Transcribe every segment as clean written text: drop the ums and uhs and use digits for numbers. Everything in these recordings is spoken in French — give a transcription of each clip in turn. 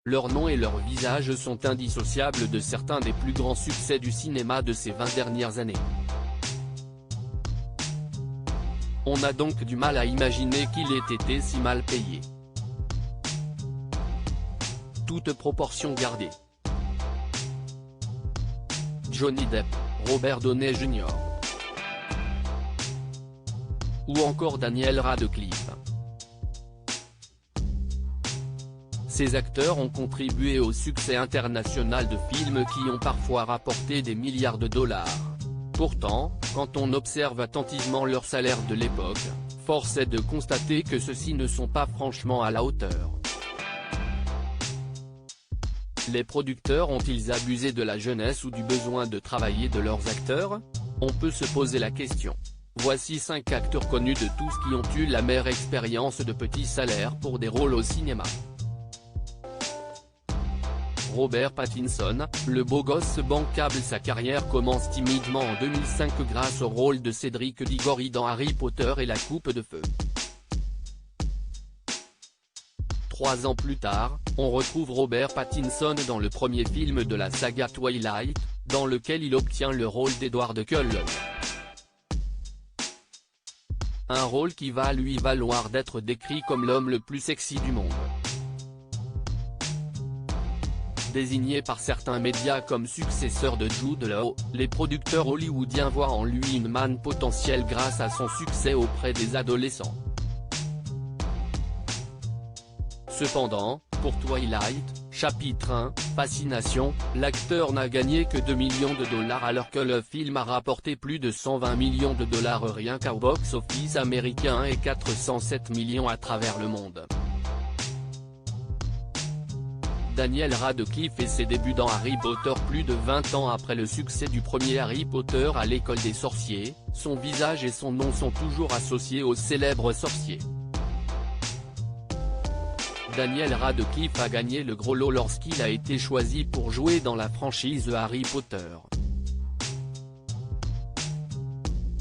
Leur nom et leur visage sont indissociables de certains des plus grands succès du cinéma de ces 20 dernières années. On a donc du mal à imaginer qu'il ait été si mal payé. Toute proportion gardée. Johnny Depp, Robert Downey Jr. ou encore Daniel Radcliffe. Ces acteurs ont contribué au succès international de films qui ont parfois rapporté des milliards de dollars. Pourtant, quand on observe attentivement leurs salaires de l'époque, force est de constater que ceux-ci ne sont pas franchement à la hauteur. Les producteurs ont-ils abusé de la jeunesse ou du besoin de travailler de leurs acteurs? On peut se poser la question. Voici 5 acteurs connus de tous qui ont eu la mère expérience de petits salaires pour des rôles au cinéma. Robert Pattinson, le beau gosse bancable. Sa carrière commence timidement en 2005 grâce au rôle de Cédric Diggory dans Harry Potter et la Coupe de Feu. 3 ans plus tard, on retrouve Robert Pattinson dans le premier film de la saga Twilight, dans lequel il obtient le rôle d'Edward Cullen. Un rôle qui va lui valoir d'être décrit comme l'homme le plus sexy du monde. Désigné par certains médias comme successeur de Jude Law, les producteurs hollywoodiens voient en lui une manne potentielle grâce à son succès auprès des adolescents. Cependant, pour Twilight, chapitre 1, Fascination, l'acteur n'a gagné que 2 millions de dollars alors que le film a rapporté plus de 120 millions de dollars rien qu'au box-office américain et 407 millions à travers le monde. Daniel Radcliffe fait ses débuts dans Harry Potter plus de 20 ans après le succès du premier Harry Potter à l'école des sorciers. Son visage et son nom sont toujours associés au célèbre sorcier. Daniel Radcliffe a gagné le gros lot lorsqu'il a été choisi pour jouer dans la franchise Harry Potter.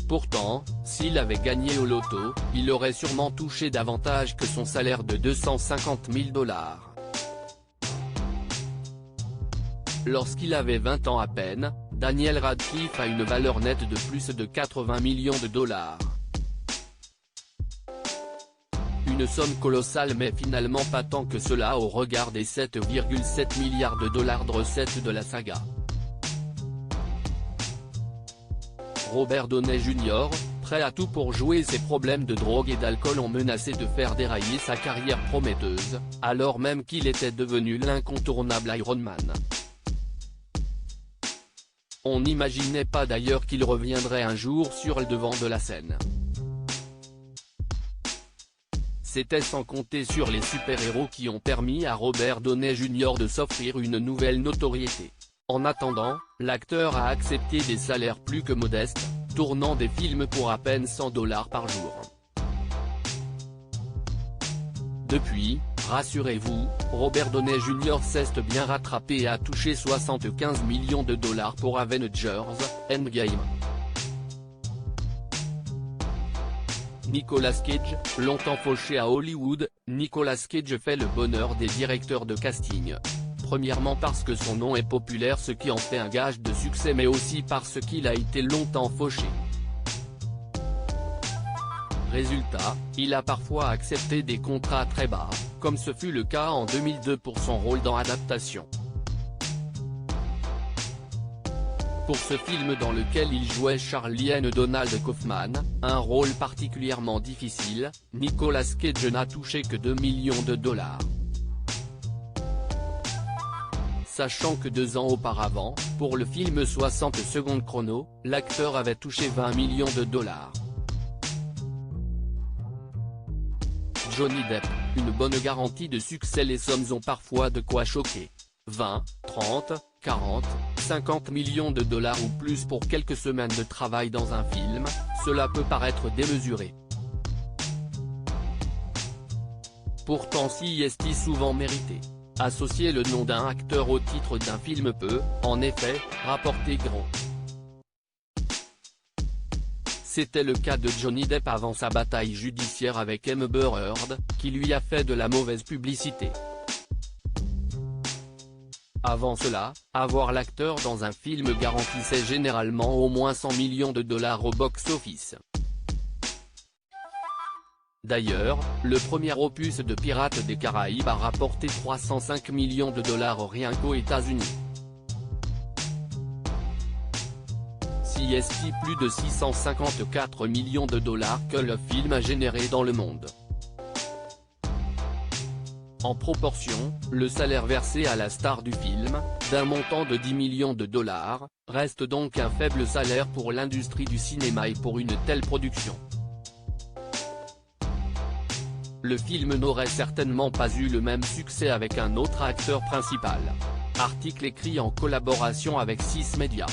Pourtant, s'il avait gagné au loto, il aurait sûrement touché davantage que son salaire de 250 000 dollars. Lorsqu'il avait 20 ans à peine, Daniel Radcliffe a une valeur nette de plus de 80 millions de dollars. Une somme colossale mais finalement pas tant que cela au regard des 7,7 milliards de dollars de recettes de la saga. Robert Downey Jr., prêt à tout pour jouer. Ses problèmes de drogue et d'alcool ont menacé de faire dérailler sa carrière prometteuse, alors même qu'il était devenu l'incontournable Iron Man. On n'imaginait pas d'ailleurs qu'il reviendrait un jour sur le devant de la scène. C'était sans compter sur les super-héros qui ont permis à Robert Downey Jr. de s'offrir une nouvelle notoriété. En attendant, l'acteur a accepté des salaires plus que modestes, tournant des films pour à peine 100 dollars par jour. Depuis, rassurez-vous, Robert Downey Jr. s'est bien rattrapé et a touché 75 millions de dollars pour Avengers Endgame. Nicolas Cage, longtemps fauché à Hollywood, Nicolas Cage fait le bonheur des directeurs de casting. Premièrement parce que son nom est populaire, ce qui en fait un gage de succès, mais aussi parce qu'il a été longtemps fauché. Résultat, il a parfois accepté des contrats très bas, comme ce fut le cas en 2002 pour son rôle dans Adaptation. Pour ce film dans lequel il jouait Charlie N. Donald Kaufman, un rôle particulièrement difficile, Nicolas Cage n'a touché que 2 millions de dollars. Sachant que 2 ans auparavant, pour le film 60 secondes chrono, l'acteur avait touché 20 millions de dollars. Johnny Depp, une bonne garantie de succès. Les sommes ont parfois de quoi choquer. 20, 30, 40, 50 millions de dollars ou plus pour quelques semaines de travail dans un film, cela peut paraître démesuré. Pourtant si est souvent mérité. Associer le nom d'un acteur au titre d'un film peut, en effet, rapporter gros. C'était le cas de Johnny Depp avant sa bataille judiciaire avec Amber Heard, qui lui a fait de la mauvaise publicité. Avant cela, avoir l'acteur dans un film garantissait généralement au moins 100 millions de dollars au box-office. D'ailleurs, le premier opus de Pirates des Caraïbes a rapporté 305 millions de dollars rien qu'aux États-Unis. CST plus de 654 millions de dollars que le film a généré dans le monde. En proportion, le salaire versé à la star du film, d'un montant de 10 millions de dollars, reste donc un faible salaire pour l'industrie du cinéma et pour une telle production. Le film n'aurait certainement pas eu le même succès avec un autre acteur principal. Article écrit en collaboration avec 6 Médias.